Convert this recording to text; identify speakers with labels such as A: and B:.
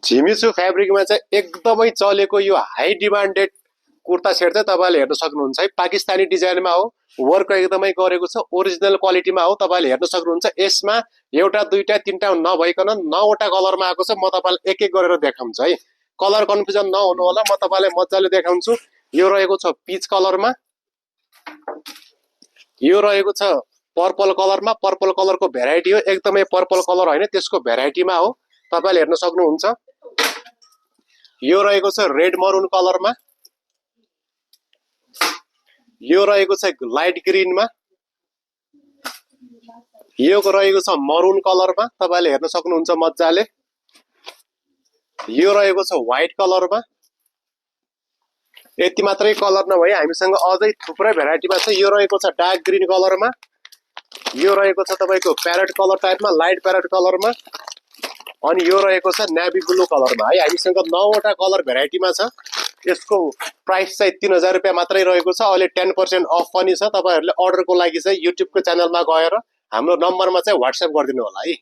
A: झिमिचु फ्याब्रिकमा चाहिँ एकदमै चलेको यो हाई डिमान्डेड कुर्ता सेट चाहिँ तपाईँले हेर्न सक्नुहुन्छ है। पाकिस्तानी डिजाइनमा हो, वर्क एकदमै गरेको छ, ओरिजिनल क्वालिटीमा हो। तपाईँले हेर्न सक्नुहुन्छ यसमा एउटा दुईटा तीनटा नभइकन 9वटा कलरमा आएको छ। म तपाईँलाई एक एक गरेर देखाउँछु है, कलर कन्फ्युजन नहुनु होला। म तपाईँलाई मजाले देखाउँछु। यो रहेको छ पिच कलरमा, यो रहेको छ पर्पल कलरमा। पर्पल कलरको भेराइटी हो, एकदमै पर्पल कलर होइन त्यसको भेराइटीमा हो, तपाईँले हेर्न सक्नुहुन्छ। यो रहेको छ रेड मरुन कलरमा, यो रहेको छ लाइट ग्रीनमा, यो रहेको छ मरुन कलरमा, तपाईँले हेर्न सक्नुहुन्छ मजाले। यो रहेको छ व्हाइट कलरमा। यति मात्रै कलर नभई हामीसँग अझै थुप्रै भेराइटीमा छ। यो रहेको छ डार्क ग्रीन कलरमा, यो रहेको छ तपाईँको प्यारेट कलर टाइपमा, लाइट प्यारेट कलरमा, अनि यो रहेको छ नेभी ब्लू कलरमा है। हामीसँग 9वटा कलर भेराइटीमा छ। यसको प्राइस चाहिँ 3000 रुपियाँ मात्रै रहेको छ। अहिले 10% अफ पनि छ। तपाईँहरूले अर्डरको लागि चाहिँ युट्युबको च्यानलमा गएर हाम्रो नम्बरमा चाहिँ व्हाट्सएप गरिदिनु होला है।